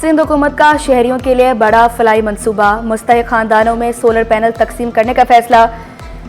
सिंध हुकूमत का शहरियों के लिए बड़ा फलाई मंसूबा, मुस्तहिक खानदानों में सोलर पैनल तकसीम करने का फैसला।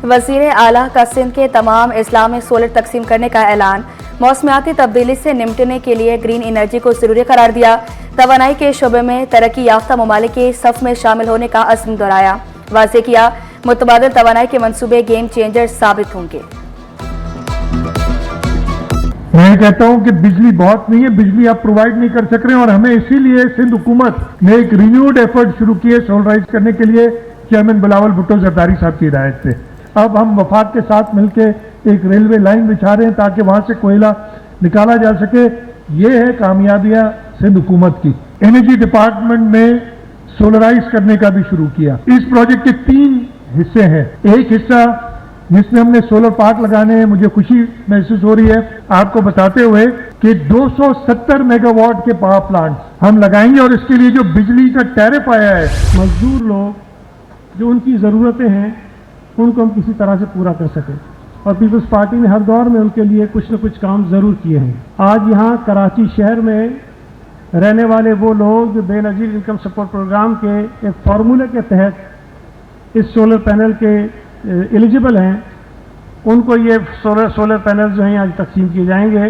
वजीर आला का सिंध के तमाम अजला में सोलर तकसीम करने का ऐलान। मौसमियाती तब्दीली से निपटने के लिए ग्रीन एनर्जी को जरूरी करार दिया। तवानाई के शोबे में तरक्की याफ्ता ममालिक के सफ में शामिल होने का अज़्म दोहराया। वाज़ेह किया, मुतबादिल तवानाई के मंसूबे गेम चेंजर साबित होंगे। मैं कहता हूं कि बिजली बहुत नहीं है, बिजली आप प्रोवाइड नहीं कर सक रहे हैं और हमें इसीलिए सिंध हुकूमत ने एक रिन्यूड एफर्ट शुरू किए सोलराइज करने के लिए चेयरमैन बिलावल भुट्टो जरदारी साहब की हिदायत से। अब हम वफाक के साथ मिलकर एक रेलवे लाइन बिछा रहे हैं ताकि वहां से कोयला निकाला जा सके। ये है कामयाबियां सिंध हुकूमत की। एनर्जी डिपार्टमेंट में सोलराइज करने का भी शुरू किया। इस प्रोजेक्ट के 3 हिस्से हैं। एक हिस्सा जिसमें हमने सोलर पार्क लगाने हैं, मुझे खुशी महसूस हो रही है आपको बताते हुए कि 270 मेगावाट के पावर प्लांट हम लगाएंगे और इसके लिए जो बिजली का टैरिफ आया है, मजदूर लोग जो उनकी ज़रूरतें हैं उनको हम किसी तरह से पूरा कर सकें। और पीपल्स पार्टी ने हर दौर में उनके लिए कुछ न कुछ काम ज़रूर किए हैं। आज यहाँ कराची शहर में रहने वाले वो लोग जो बेनज़ीर इनकम सपोर्ट प्रोग्राम के एक फार्मूले के तहत इस सोलर पैनल के एलिजिबल हैं, उनको ये सोलर पैनल जो हैं आज तकसीम किए जाएंगे।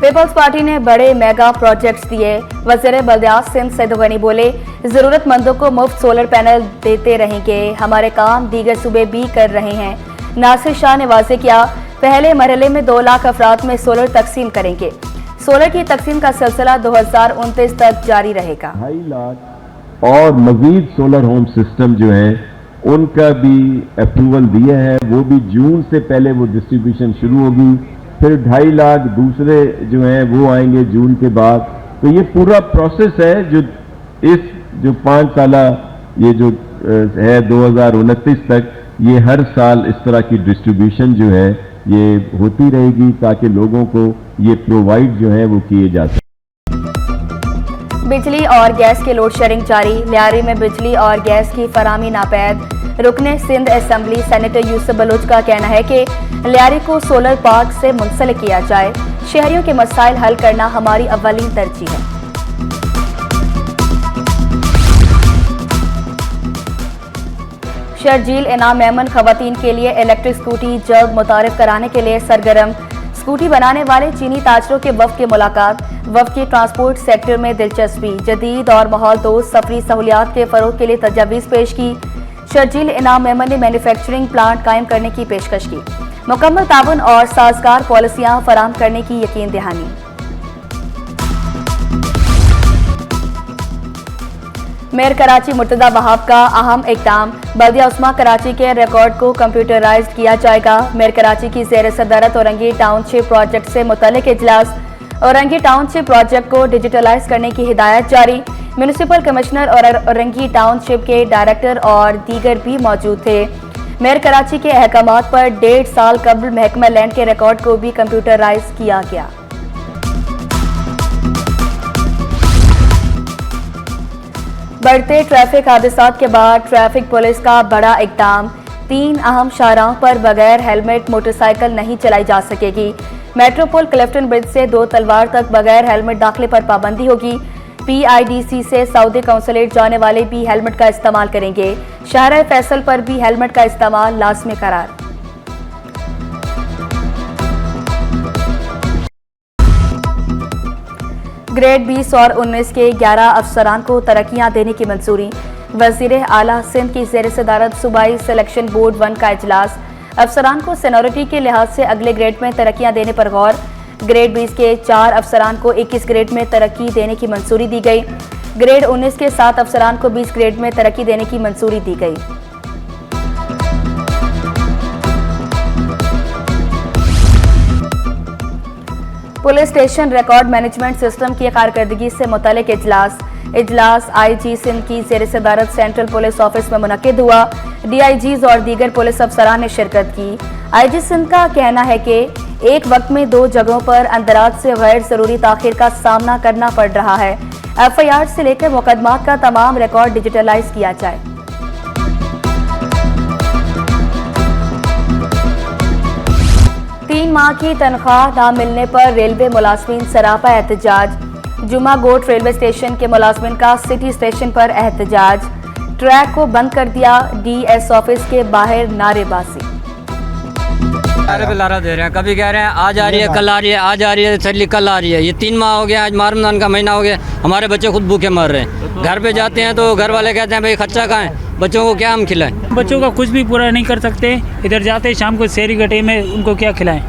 पीपल्स पार्टी ने बड़े मेगा प्रोजेक्ट्स दिए। वज़ीर बल्दियात सिंध सैयद गनी बोले, जरूरतमंदों को मुफ्त सोलर पैनल देते रहेंगे, हमारे काम दीगर सूबे भी कर रहे हैं। नासिर शाह ने वाज़ेह किया, पहले मरहले में 2 लाख अफराद में सोलर तकसीम करेंगे। सोलर की तकसीम का सिलसिला 2029 तक जारी रहेगा। 2.5 लाख और मजीद सोलर होम सिस्टम जो है उनका भी अप्रूवल दिया है, वो भी जून से पहले वो डिस्ट्रीब्यूशन शुरू होगी। फिर 2.5 लाख दूसरे जो हैं वो आएंगे जून के बाद। तो ये पूरा प्रोसेस है जो 5 साला ये जो है 2029 तक ये हर साल इस तरह की डिस्ट्रीब्यूशन जो है ये होती रहेगी ताकि लोगों को ये प्रोवाइड जो है वो किए जा सकें। बिजली और गैस की लोड शेडिंग जारी। लियारी में बिजली और गैस की फराहमी नापैद। रुकने सिंध असेंबली सेनेटर यूसुफ बलोच का कहना है कि लियारी को सोलर पार्क से मुंसलिक किया जाए। शहरियों के मसाइल हल करना हमारी अव्वलीन तरजीह है। शर्जील इनाम मेमन खवातीन के लिए इलेक्ट्रिक स्कूटी जल्द मुतारिफ कराने के लिए सरगर्म। स्कूटी बनाने वाले चीनी ताजरों के वफ्द की मुलाकात। वफ्द की ट्रांसपोर्ट सेक्टर में दिलचस्पी, जदीद और माहौल दोस्त सफरी सहूलियात के फरोग के लिए तजावीज़ पेश की। शर्जील इनाम मेमन ने मैन्युफैक्चरिंग प्लांट कायम करने की पेशकश की। मुकम्मल ताउन और साजगार पॉलिसियां फराहम करने की यकीन दहानी। मेयर कराची मुर्तदा वहाब का अहम इक़दाम। बल्दिया उस्मा कराची के रिकॉर्ड को कंप्यूटराइज्ड किया जाएगा। मेयर कराची की ज़ेर सदारत औरंगी टाउनशिप प्रोजेक्ट से मुतल्लिक इजलास। औरंगी टाउनशिप प्रोजेक्ट को डिजिटलाइज करने की हिदायत जारी। म्यूनिसिपल कमिश्नर और औरंगी टाउनशिप के डायरेक्टर और दीगर भी मौजूद थे। मेयर कराची के अहकामात पर 1.5 साल कबल महकमा लैंड के रिकॉर्ड को भी कंप्यूटराइज किया गया। बढ़ते ट्रैफिक हादसात के बाद ट्रैफिक पुलिस का बड़ा इक़दाम। 3 अहम शाहराहों पर बगैर हेलमेट मोटरसाइकिल नहीं चलाई जा सकेगी। मेट्रोपोल क्लिफ्टन ब्रिज से 2 तलवार तक बगैर हेलमेट दाखिले पर पाबंदी होगी। PIDC से सऊदी काउंसलेट जाने वाले भी हेलमेट का इस्तेमाल करेंगे। शहर फैसल पर भी हेलमेट का इस्तेमाल लाजमी करार। ग्रेड 20 और 19 के 11 अफसरान को तरक्कियां देने की मंजूरी। वजीर आला सिंध की ज़ेर सदारत सूबाई सिलेक्शन बोर्ड 1 का इजलास। अफसरान को सीनियरिटी के लिहाज से अगले ग्रेड में तरक्कियां देने पर गौर। ग्रेड 20 के 4 अफसरान को 21 ग्रेड में तरक्की देने की मंजूरी दी गई। ग्रेड 19 के 7 अफसरान को 20 ग्रेड में तरक्की देने की मंजूरी दी गई। Police station record management system की कारकर्दगी से मुतल्लिक इजलास IG सिंध की ज़ेर सदारत सेंट्रल पुलिस ऑफिस में मुनक्किद हुआ। DIGs और दीगर पुलिस अफसरान ने शिरकत की। IG सिंध का कहना है कि एक वक्त में 2 जगहों पर अंदराज से गैर जरूरी ताखिर का सामना करना पड़ रहा है। FIR से लेकर मुकदमात का तमाम रिकॉर्ड डिजिटलाइज किया जाए। 3 माह की तनख्वाह न मिलने पर रेलवे मुलाजमीन सरापा एहतजाज। जुमा गोट रेलवे स्टेशन के मुलाजमिन का सिटी स्टेशन पर एहतजाज, ट्रैक को बंद कर दिया, डीएस ऑफिस के बाहर नारेबाजी। लारा पे लारा दे रहे हैं, कभी कह रहे हैं आज आ रही है, कल आ रही है, आज आ रही है, चली कल आ रही है। ये 3 माह हो गया, आज रमजान का महीना हो गया, हमारे बच्चे खुद भूखे मर रहे हैं। घर पे जाते हैं तो घर वाले कहते हैं भाई खर्चा कहाँ है, बच्चों को क्या हम खिलाएं। बच्चों का कुछ भी पूरा नहीं कर सकते, इधर जाते शाम को शहरी गटे में उनको क्या खिलाएं।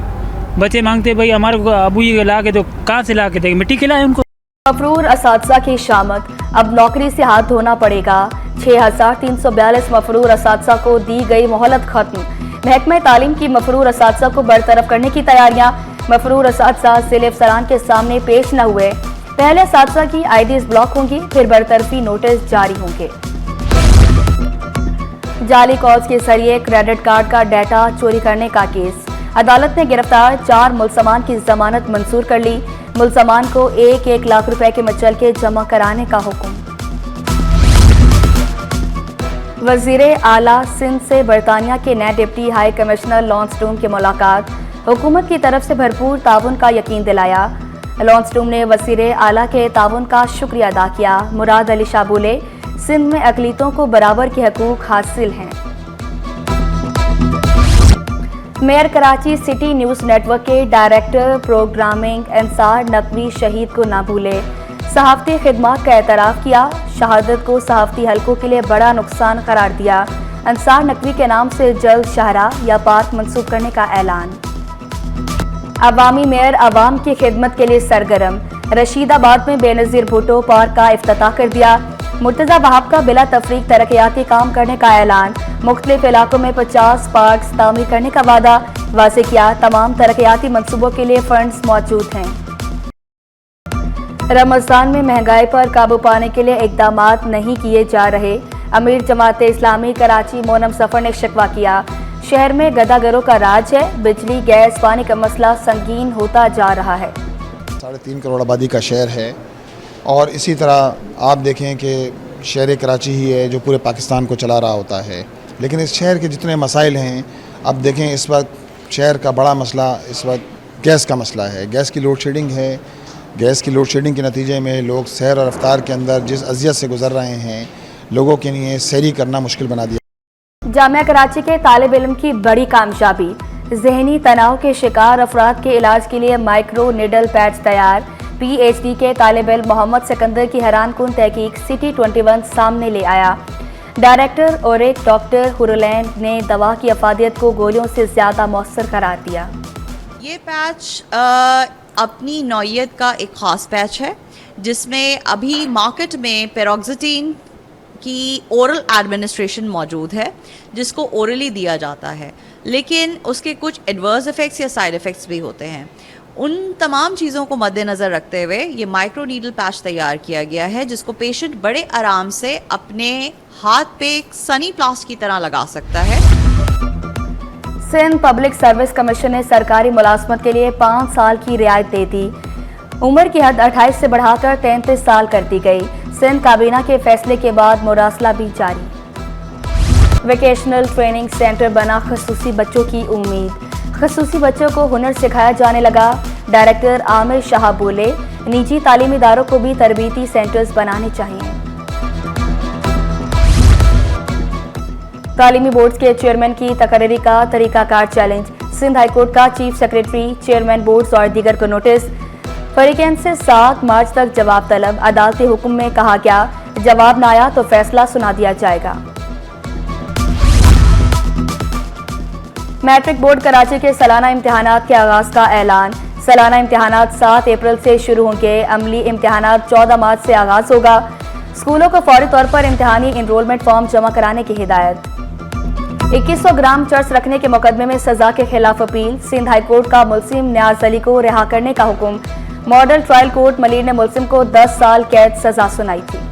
बच्चे मांगते भाई हमारे को अबू ये ला के दो, कहाँ से ला के देंगे, मिट्टी खिलाएं उनको। मफरूर असातिज़ा की शामत, अब नौकरी से हाथ धोना पड़ेगा। 6342 मफरूर असातिज़ा को दी गई मोहलत खत्म। महकमा तालीम की मफरूर असातिज़ा को बरतरफ करने की तैयारियां। मफरूर असातिज़ा जिले अफसरान के सामने पेश न हुए। पहले असातिज़ा की आईडीज ब्लॉक होंगी, फिर बरतरफी नोटिस जारी होंगे। जाली कॉल्स के जरिए क्रेडिट कार्ड का डाटा चोरी करने का केस, अदालत ने गिरफ्तार 4 मुलजमान की जमानत मंजूर कर ली। मुलजमान को 1-1 लाख रुपए के मचल के जमा कराने का हुक्म। वजीरे आला सिंध से बरतानिया के नए डिप्टी हाई कमिश्नर लॉन्सटूम की मुलाकात, हुकूमत की तरफ से भरपूर ताउन का यकीन दिलाया। लॉन्सटूम ने वजीरे आला के ताउन का शुक्रिया अदा किया। मुराद अली शाह बोले, सिंध में अकलीतों को बराबर के हकूक हासिल हैं। Mayor Karachi city news network के डायरेक्टर प्रोग्रामिंग अंसार नकवी शहीद को ना भूले, सहाफ़ती खिदमात का एतराफ़ किया। शहादत को सहाफ़ती हलकों के लिए बड़ा नुकसान करार दिया। अंसार नकवी के नाम से जल्द शाहरा या पार्क मंसूब करने का ऐलान। अवामी मेयर अवाम की खिदमत के लिए सरगर्म, रशीदाबाद में बेनज़ीर भुट्टो पार्क का इफ्तिताह कर दिया। मुर्तज़ा वहाब का बिला तफरीक तरक्याती काम करने का ऐलान। मुख्तलिफ इलाकों में 50 पार्क्स तामीर करने का वादा। वाज़े किया, तमाम तरक्याती मंसूबों के लिए फंड्स मौजूद हैं। रमज़ान में महंगाई पर काबू पाने के लिए इक़दामात नहीं किए जा रहे, अमीर जमात इस्लामी कराची मोनम सफ़र ने शिकवा किया। शहर में गदागरों का राज है, बिजली गैस पानी का मसला संगीन होता जा रहा है। 3.5 करोड़ आबादी का शहर है और इसी तरह आप देखें कि शहर कराची ही है जो पूरे पाकिस्तान को चला रहा होता है। लेकिन इस शहर के जितने मसाइल हैं, अब देखें इस वक्त शहर का बड़ा मसला इस वक्त गैस का मसला है। गैस की लोड शेडिंग है। गैस की लोड शेडिंग के नतीजे में लोग सैर और रफ्तार के अंदर जिस अजियत से गुजर रहे हैं, लोगों के लिए सैरी करना मुश्किल बना दिया। जामिया कराची के तालिब इल्म की बड़ी कामयाबी, जहनी तनाव के शिकार अफराद के इलाज के लिए माइक्रो निडल पैड्स तैयार। PhD के तालिब इल्म मोहम्मद सिकंदर की हैरानकुन तहकीक सिटी 21 सामने ले आया। डायरेक्टर और एक डॉक्टर हुरलैंड ने दवा की अफादियत को गोलियों से ज़्यादा मौसर करार दिया। ये पैच अपनी नौइयत का एक ख़ास पैच है जिसमें अभी मार्केट में पेरोक्सिटीन की ओरल एडमिनिस्ट्रेशन मौजूद है, जिसको ओरली दिया जाता है, लेकिन उसके कुछ एडवर्स इफ़ेक्ट्स या साइड इफ़ेक्ट्स भी होते हैं। उन तमाम चीज़ों को मद्देनज़र रखते हुए ये माइक्रो नीडल पैच तैयार किया गया है, जिसको पेशेंट बड़े आराम से अपने हाथ पे एक सनी प्लास्ट की तरह लगा सकता है। सिंध पब्लिक सर्विस कमीशन ने सरकारी मुलाजमत के लिए 5 साल की रियायत दे दी। उम्र की हद 28 से बढ़ाकर 33 साल कर दी गई। सिंध काबीना के फैसले के बाद मुरासला भी जारी। वेकेशनल ट्रेनिंग सेंटर बना खसूसी बच्चों की उम्मीद, खसूसी बच्चों को हुनर सिखाया जाने लगा। डायरेक्टर आमिर शाह बोले, निजी तालीमी इदारों को भी तरबीती सेंटर्स बनाने चाहिए। तालीमी बोर्ड के चेयरमैन की तकरीरी का तरीकाकार चैलेंज, सिंध हाईकोर्ट का चीफ सेक्रेटरी, चेयरमैन बोर्ड्स और दीगर को नोटिस। फरीकैन से 7 मार्च तक जवाब तलब, अदालती हुक्म में कहा गया जवाब न आया तो फैसला सुना दिया जाएगा। मैट्रिक बोर्ड कराची के सालाना इम्तिहानात के आगाज का ऐलान। सालाना इम्तिहानात 7 अप्रैल से शुरू होंगे, अमली इम्तिहानात 14 मार्च से आगाज होगा। स्कूलों को फौरी तौर पर इम्तिहानी इनरोलमेंट फॉर्म जमा कराने की हिदायत। 2100 ग्राम चर्च रखने के मुकदमे में सजा के खिलाफ अपील, सिंध हाईकोर्ट का मुलजिम न्याज अली को रिहा करने का हुक्म। मॉडल ट्रायल कोर्ट मलिर ने मुलजिम को 10 साल कैद सजा सुनाई थी।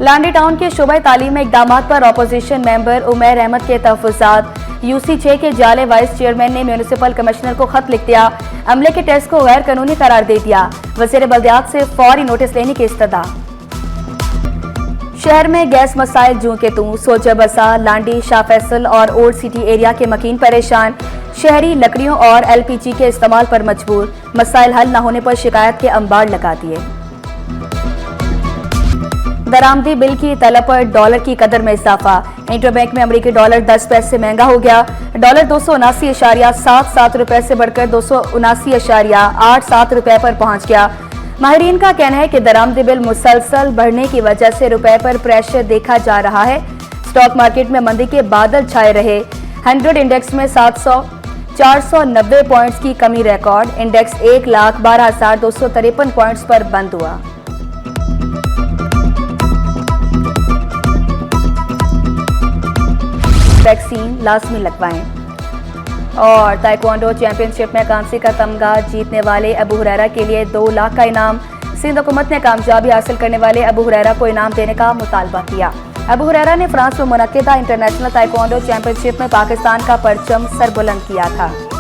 लांडी टाउन के शोबा तालीम में इकदामात पर अपोजिशन मेंबर उमैर अहमद के तहफ़्फ़ुज़ात। UC6 के जाले वाइस चेयरमैन ने म्यूनिसिपल कमिश्नर को खत लिख दिया। अमले के टेस्ट को गैर कानूनी करार दे दिया। वज़ीर बल्दियात से फौरी नोटिस लेने की इस्तदा। शहर में गैस मसाइल जूं के तूं, सोजा बसा, लांडी, शाह फैसल और ओल्ड सिटी एरिया के मकीन परेशान। शहरी लकड़ियों और LPG के इस्तेमाल पर मजबूर। मसाइल हल न होने पर शिकायत के अंबार लगा दिए। दरामदी बिल की तलब पर डॉलर की कदर में इजाफा। इंटरबैंक में अमरीकी डॉलर 10 पैसे महंगा हो गया। डॉलर 279.77 रुपए से बढ़कर 279.87 रुपए पर पहुंच गया। माहिरीन का कहना है कि दरामदी बिल मुसलसल बढ़ने की वजह से रुपए पर प्रेशर देखा जा रहा है। स्टॉक मार्केट में मंदी के बादल छाए रहे। 100 इंडेक्स में 490 पॉइंट्स की कमी रिकॉर्ड। इंडेक्स 1,12,253 पॉइंट्स पर बंद हुआ। वैक्सीन लाजमी लगवाएं। और ताइक्वांडो चैंपियनशिप में कांसे का तमगा जीतने वाले अबू हुरैरा के लिए 2 लाख का इनाम। सिंध हुकूमत ने कामयाबी हासिल करने वाले अबू हुरैरा को इनाम देने का मुतालबा किया। अबू हुरैरा ने फ्रांस में मुनक्किदा इंटरनेशनल ताइक्वांडो चैंपियनशिप में पाकिस्तान का परचम सरबुलंद किया था।